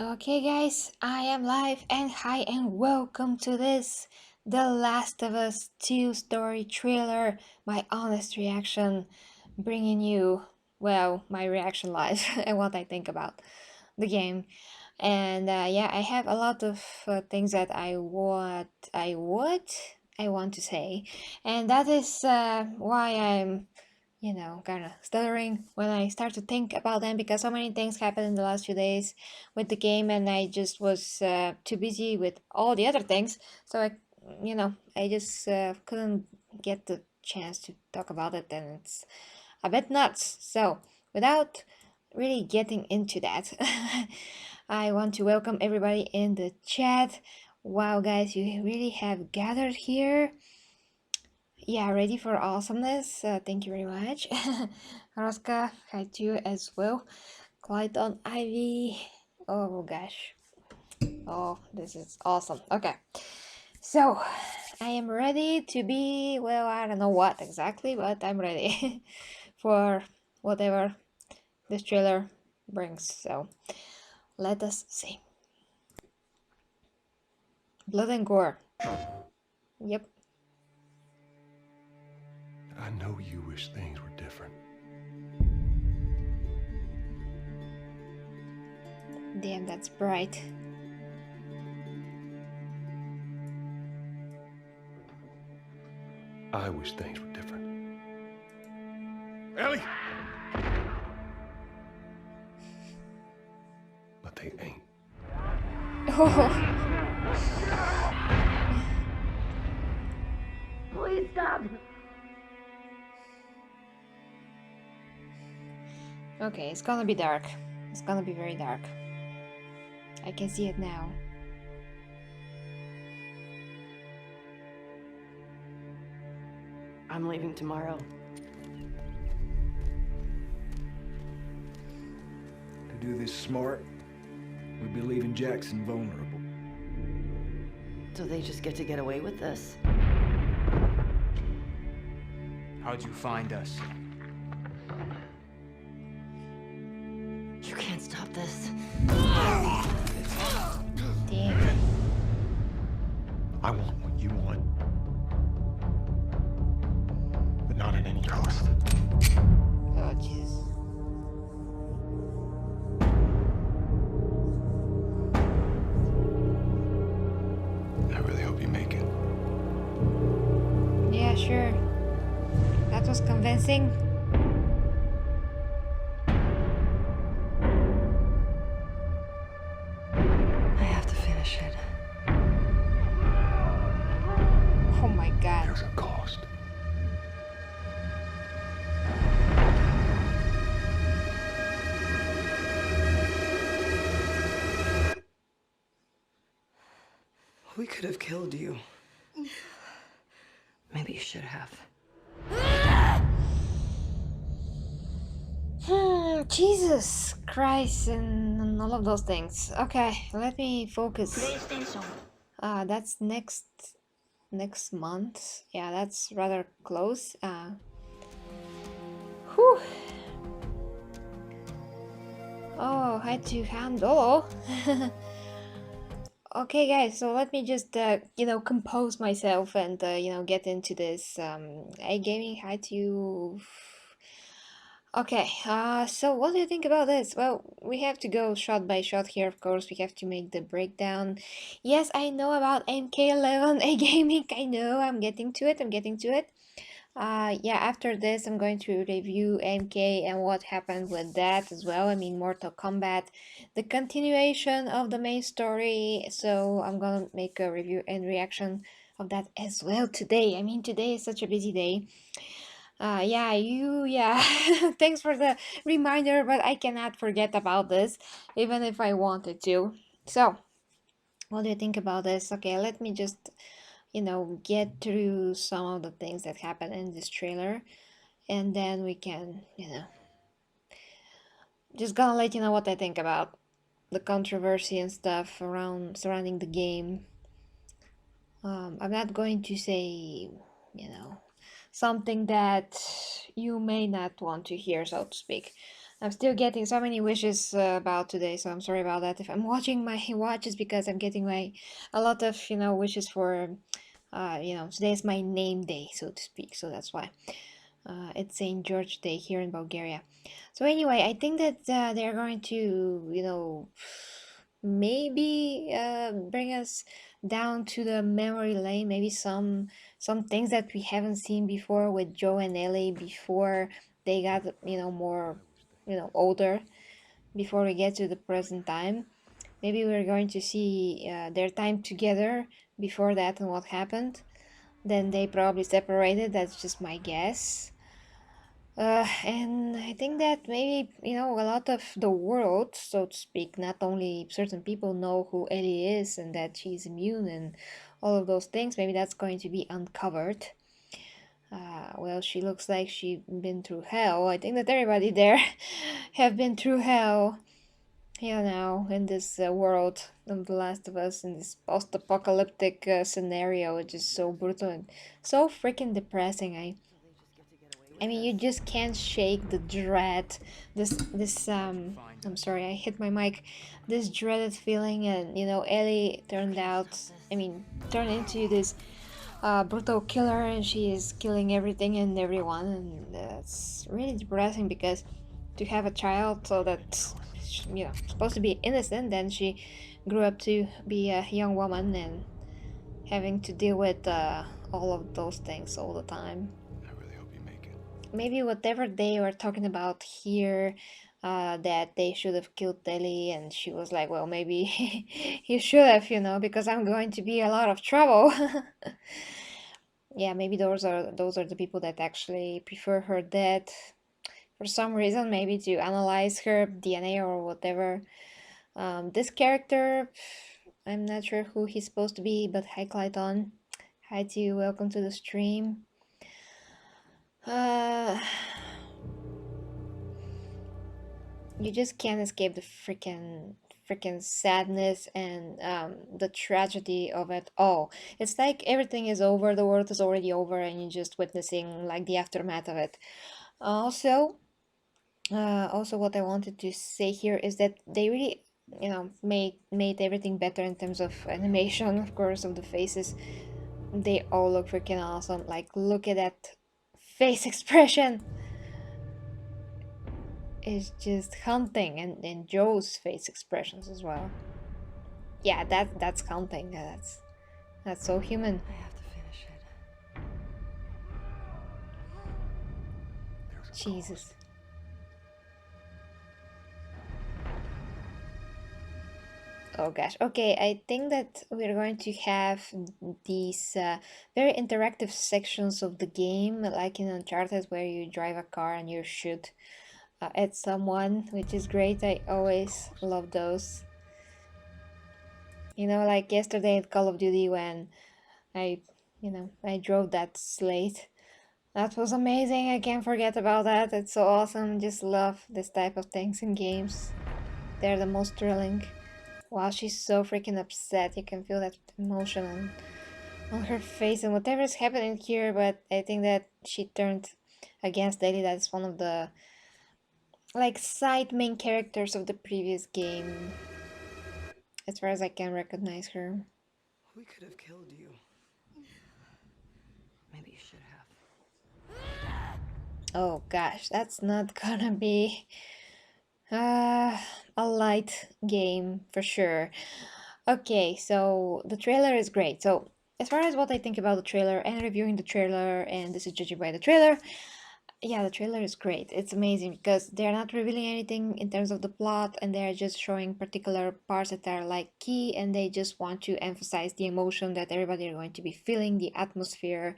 Okay guys, I am live and hi and welcome to this The Last of Us 2 story trailer, my honest reaction, bringing you, well, my reaction live and what I think about the game. And yeah, I have a lot of things that I want to say, and that is why I'm kind of stuttering when I start to think about them because so many things happened in the last few days with the game, and I just was too busy with all the other things. So I just couldn't get the chance to talk about it, and it's a bit nuts. So, without really getting into that, I want to welcome everybody in the chat. Wow, guys, you really have gathered here. Yeah, ready for awesomeness. Thank you very much. Roska, hi to you as well. Clayton, Ivy. Oh gosh. Oh, this is awesome. Okay. So, I am ready to be, well, I don't know what exactly, but I'm ready for whatever this trailer brings. So, let us see. Blood and gore. Yep. I know you wish things were different. Damn, that's bright. I wish things were different. Ellie! But they ain't. Oh. Please stop. Okay, it's gonna be dark. It's gonna be very dark. I can see it now. I'm leaving tomorrow. To do this smart, we'd be leaving Jackson vulnerable. So they just get away with this? How'd you find us? You can't stop this. Damn. I want what you want. But not at any cost. Oh, Jesus. I really hope you make it. Yeah, sure. That was convincing. I have to finish it. Oh my god. There's a cost. We could have killed you. Maybe you should have. Jesus Christ and all of those things. Okay, let me focus. That's next month. Yeah, that's rather close. Whew. Oh, had to handle. Okay, guys, so let me just compose myself and get into this. Hey, gaming, hi to you. Okay, so what do you think about this? Well, we have to go shot by shot here, of course. We have to make the breakdown. Yes, I know about MK11 A gaming. I know, I'm getting to it. Yeah, after this, I'm going to review MK and what happened with that as well. I mean, Mortal Kombat, the continuation of the main story. So I'm gonna make a review and reaction of that as well today. I mean, today is such a busy day. Yeah, thanks for the reminder, but I cannot forget about this, even if I wanted to. So, what do you think about this? Okay, let me just, get through some of the things that happened in this trailer, and then we can, just gonna let you know what I think about the controversy and stuff around surrounding the game. I'm not going to say, something that you may not want to hear, so to speak. I'm still getting so many wishes about today, so I'm sorry about that. If I'm watching my watch, it's because I'm getting a lot of wishes for today's my name day, so to speak. So that's why it's Saint George Day here in Bulgaria. So anyway, I think that they're going to maybe bring us down to the memory lane. Maybe some things that we haven't seen before with Joe and Ellie before they got more older, before we get to the present time. Maybe we're going to see their time together before that and what happened. Then they probably separated. That's just my guess. And I think that maybe, a lot of the world, so to speak, not only certain people know who Ellie is and that she's immune and all of those things, maybe that's going to be uncovered. Well, she looks like she's been through hell. I think that everybody there have been through hell, in this world of The Last of Us, in this post-apocalyptic scenario, which is so brutal and so freaking depressing. I mean, you just can't shake the dread. I'm sorry, I hit my mic. This dreaded feeling, and Ellie turned into this brutal killer, and she is killing everything and everyone, and that's really depressing because to have a child so that's supposed to be innocent, then she grew up to be a young woman and having to deal with all of those things all the time. I really hope you make it. Maybe whatever they were talking about here, that they should have killed Ellie, and she was like, well, maybe you should have, because I'm going to be a lot of trouble. Yeah, maybe those are the people that actually prefer her dead for some reason, maybe to analyze her DNA or whatever. This character, I'm not sure who he's supposed to be, but hi Clayton. Hi to you, welcome to the stream. You just can't escape the freaking sadness and the tragedy of it all. It's like everything is over, the world is already over, and you're just witnessing like the aftermath of it. Also, what I wanted to say here is that they really, made everything better in terms of animation, of course, of the faces. They all look freaking awesome. Like, look at that face expression. It's just haunting, and Joe's face expressions as well. Yeah, that's haunting. That's so human. I have to finish it. Jesus. Oh gosh. Okay, I think that we're going to have these very interactive sections of the game, like in Uncharted, where you drive a car and you shoot at someone, which is great. I always love those. Like yesterday at Call of Duty when I drove that slate. That was amazing. I can't forget about that. It's so awesome. Just love this type of things in games. They're the most thrilling. Wow, she's so freaking upset. You can feel that emotion on her face and whatever is happening here, but I think that she turned against Ellie. That's one of the side main characters of the previous game, as far as I can recognize her. We could have killed you. Maybe you should have. Oh gosh, that's not gonna be a light game for sure. Okay, so the trailer is great. So as far as what I think about the trailer and reviewing the trailer, and this is judging by the trailer, yeah, the trailer is great. It's amazing because they're not revealing anything in terms of the plot, and they're just showing particular parts that are like key, and they just want to emphasize the emotion that everybody are going to be feeling, the atmosphere,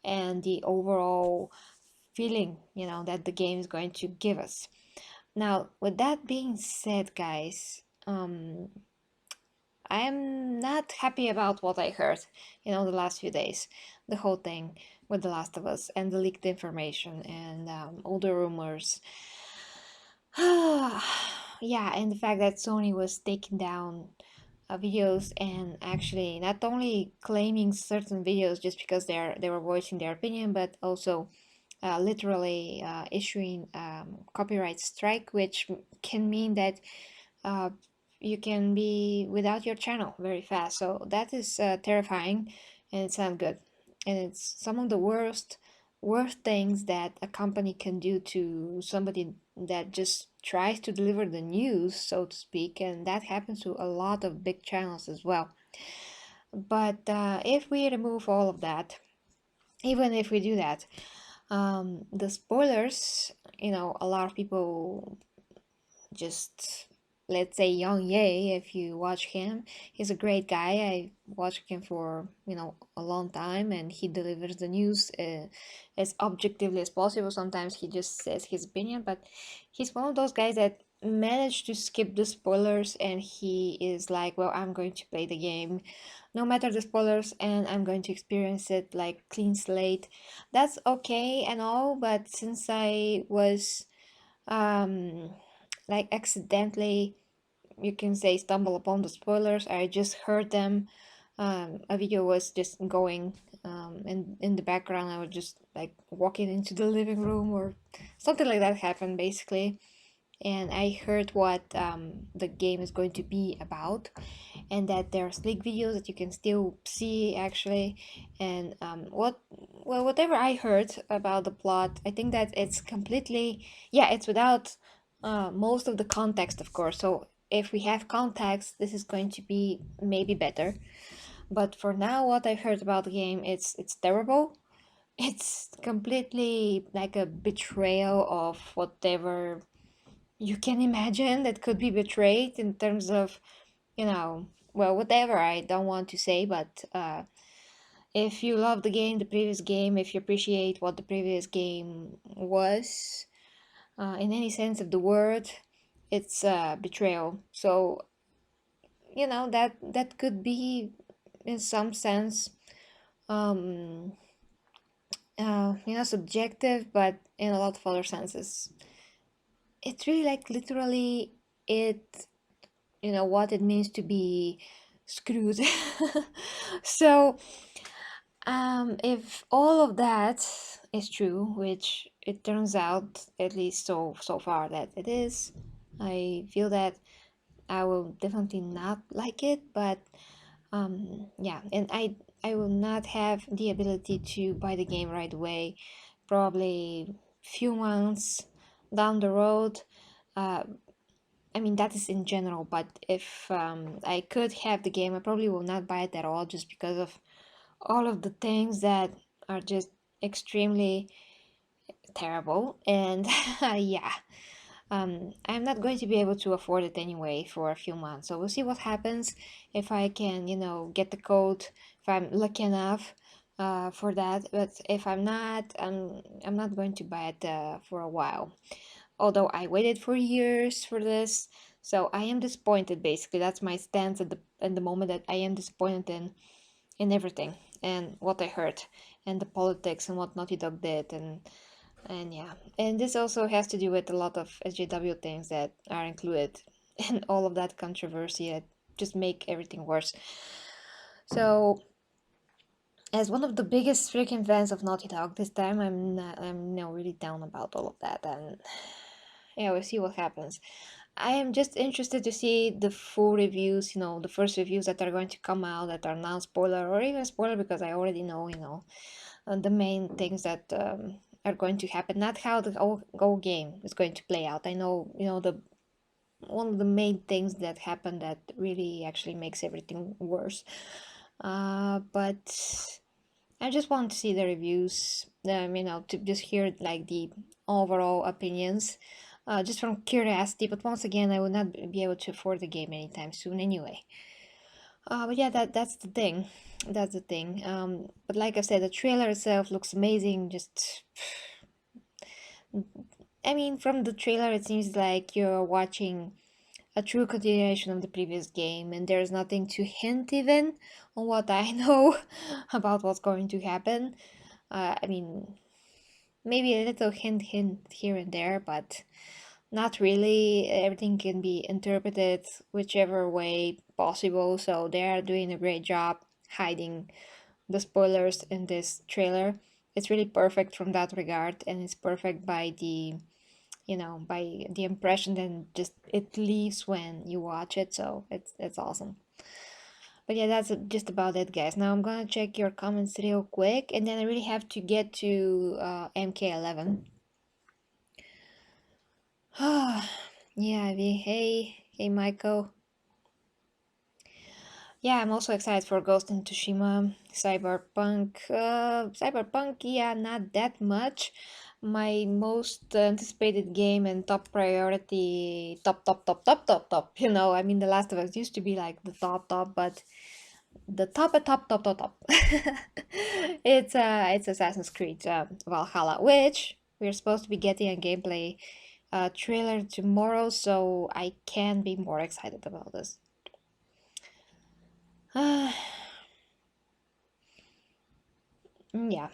and the overall feeling, that the game is going to give us. Now, with that being said, guys, I am not happy about what I heard, the last few days. The whole thing with The Last of Us and the leaked information and all the rumors. Yeah, and the fact that Sony was taking down videos and actually not only claiming certain videos just because they were voicing their opinion, but also literally issuing copyright strike, which can mean that uh, you can be without your channel very fast. So that is terrifying, and it's not good. And it's some of the worst things that a company can do to somebody that just tries to deliver the news, so to speak. And that happens to a lot of big channels as well. But if we remove all of that, even if we do that, the spoilers, a lot of people just, let's say, Young Ye, if you watch him, he's a great guy. I watched him for a long time, and he delivers the news as objectively as possible. Sometimes he just says his opinion, but he's one of those guys that managed to skip the spoilers, and he is like, well, I'm going to play the game no matter the spoilers, and I'm going to experience it like clean slate. That's okay and all, but since I was um like accidentally, you can say, stumble upon the spoilers, I just heard them. A video was just going, and in the background I was just like walking into the living room or something like that happened basically, and I heard what the game is going to be about, and that there's leak videos that you can still see actually. And whatever I heard about the plot, I think that it's completely, yeah, it's without most of the context, of course. So if we have context, this is going to be maybe better. But for now, what I heard about the game, it's terrible. It's completely like a betrayal of whatever you can imagine that could be betrayed in terms of, well, whatever, I don't want to say, but if you love the game, the previous game, if you appreciate what the previous game was, in any sense of the word, it's betrayal. So, that could be, in some sense, um, subjective, but in a lot of other senses, it's really like literally it, what it means to be screwed. So, if all of that is true, which it turns out, at least so far, that it is, I feel that I will definitely not like it. But yeah, and I will not have the ability to buy the game right away. Probably few months down the road. Uh, I mean, that is in general, but if I could have the game, I probably will not buy it at all, just because of all of the things that are just extremely terrible. And yeah, I'm not going to be able to afford it anyway for a few months. So we'll see what happens if I can, get the code, if I'm lucky enough for that. But if I'm not, I'm not going to buy it for a while. Although I waited for years for this, so I am disappointed. Basically, that's my stance at the moment, that I am disappointed in everything and what I heard, and the politics and what Naughty Dog did, and yeah, and this also has to do with a lot of SJW things that are included in all of that controversy that just make everything worse. So, as one of the biggest freaking fans of Naughty Dog this time, I'm now really down about all of that, and yeah, we'll see what happens. I am just interested to see the full reviews, the first reviews that are going to come out that are non-spoiler or even spoiler, because I already know, the main things that are going to happen, not how the whole game is going to play out. I know, the one of the main things that happen that really actually makes everything worse. But I just want to see the reviews, to just hear like the overall opinions, just from curiosity. But once again, I will not be able to afford the game anytime soon anyway. But yeah, that's the thing. That's the thing. But like I said, the trailer itself looks amazing. Just, I mean, from the trailer, it seems like you're watching a true continuation of the previous game, and there's nothing to hint even on what I know about what's going to happen. I mean, maybe a little hint here and there, but not really. Everything can be interpreted whichever way possible, so they are doing a great job hiding the spoilers in this trailer. it's really perfect from that regard, and it's perfect by the by the impression that just it leaves when you watch it. So it's awesome. But yeah, that's just about it, guys. Now I'm gonna check your comments real quick, and then I really have to get to MK11. Yeah, Ivy. Hey, Michael. Yeah, I'm also excited for Ghost in Tsushima, Cyberpunk. Cyberpunk, yeah, not that much. My most anticipated game and top priority, top. I mean, The Last of Us used to be like the top, but the top. It's Assassin's Creed Valhalla, which we're supposed to be getting a gameplay trailer tomorrow, so I can be more excited about this. Yeah,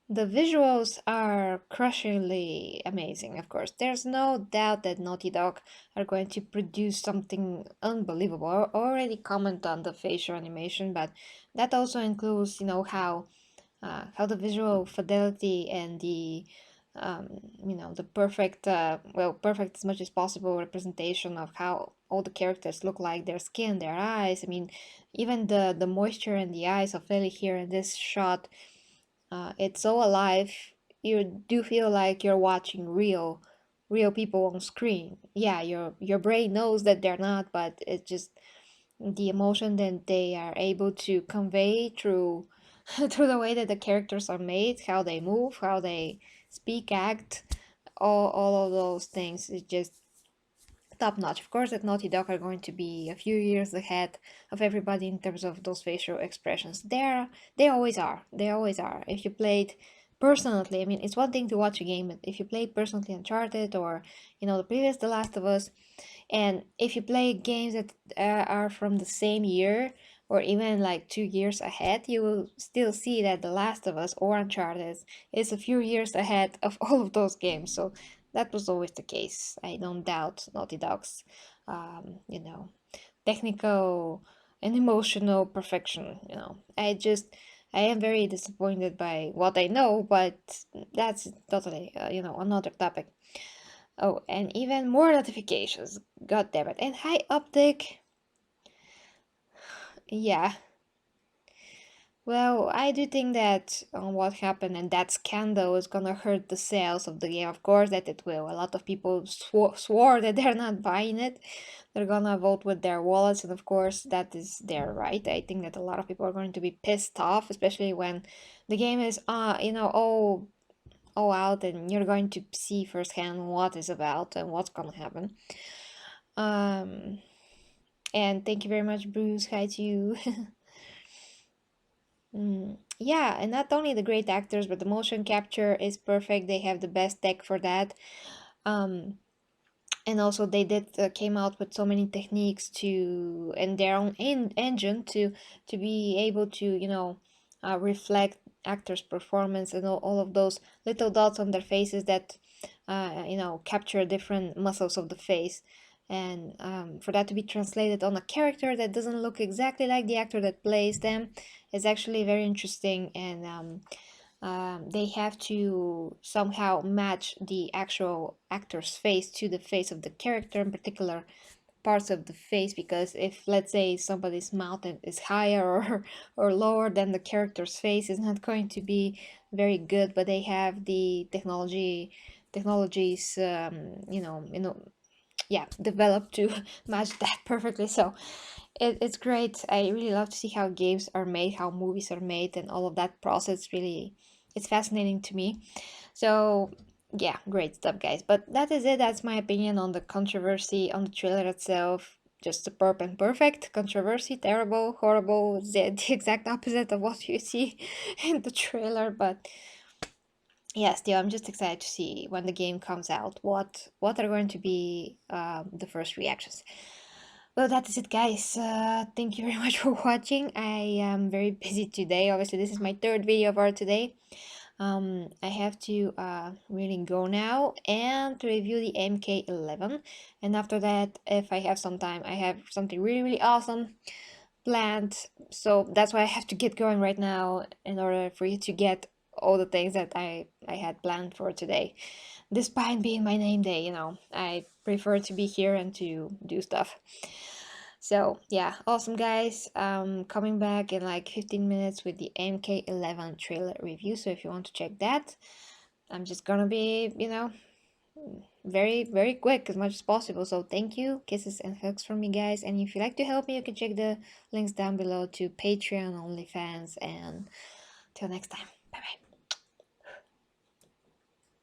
the visuals are crushingly amazing, of course. There's no doubt that Naughty Dog are going to produce something unbelievable. I already comment on the facial animation, but that also includes, how the visual fidelity and the the perfect perfect as much as possible representation of how all the characters look like, their skin, their eyes. I mean, even the moisture in the eyes of Lily here in this shot, it's so alive. You do feel like you're watching real people on screen. Yeah, your brain knows that they're not, but it's just the emotion that they are able to convey through through the way that the characters are made, how they move, how they speak, act, all of those things is just top notch. Of course, that Naughty Dog are going to be a few years ahead of everybody in terms of those facial expressions. They always are. They always are. If you played personally, I mean, it's one thing to watch a game, but if you played personally Uncharted or the previous The Last of Us, and if you play games that are from the same year or even like 2 years ahead, you will still see that The Last of Us or Uncharted is a few years ahead of all of those games. So that was always the case. I don't doubt Naughty Dog's, technical and emotional perfection. I am very disappointed by what I know, but that's totally, another topic. Oh, and even more notifications. God damn it. And hi, Optic. Yeah. Well, I do think that what happened and that scandal is gonna hurt the sales of the game. Of course, that it will. A lot of people swore that they're not buying it. They're gonna vote with their wallets, and of course, that is their right. I think that a lot of people are going to be pissed off, especially when the game is, all out, and you're going to see firsthand what it's about and what's gonna happen. Um, and thank you very much, Bruce. Hi to you. Yeah, and not only the great actors, but the motion capture is perfect. They have the best tech for that. Um, and also they did came out with so many techniques to and their own engine to be able to reflect actors' performance and all of those little dots on their faces that capture different muscles of the face, and for that to be translated on a character that doesn't look exactly like the actor that plays them is actually very interesting. And they have to somehow match the actual actor's face to the face of the character, in particular parts of the face, because if, let's say, somebody's mouth is higher or lower than the character's face, is not going to be very good. But they have the technologies yeah, developed to match that perfectly. So it's great. I really love to see how games are made, how movies are made, and all of that process. Really, it's fascinating to me. So yeah, great stuff, guys. But that is it. That's my opinion on the controversy on the trailer itself. Just superb and perfect. Controversy, terrible, horrible, the exact opposite of what you see in the trailer. But yeah, still, I'm just excited to see when the game comes out what are going to be the first reactions. Well, that is it, guys. Thank you very much for watching. I am very busy today. Obviously, this is my third video for today. I have to really go now and review the MK11. And after that, if I have some time, I have something really, really awesome planned, so that's why I have to get going right now in order for you to get all the things that I had planned for today. Despite being my name day, I prefer to be here and to do stuff. So yeah, awesome guys. Coming back in like 15 minutes with the MK11 trailer review. So if you want to check that, I'm just gonna be, very, very quick as much as possible. So thank you, kisses and hugs from me, guys. And if you'd like to help me, you can check the links down below to Patreon, OnlyFans, and till next time. Bye bye.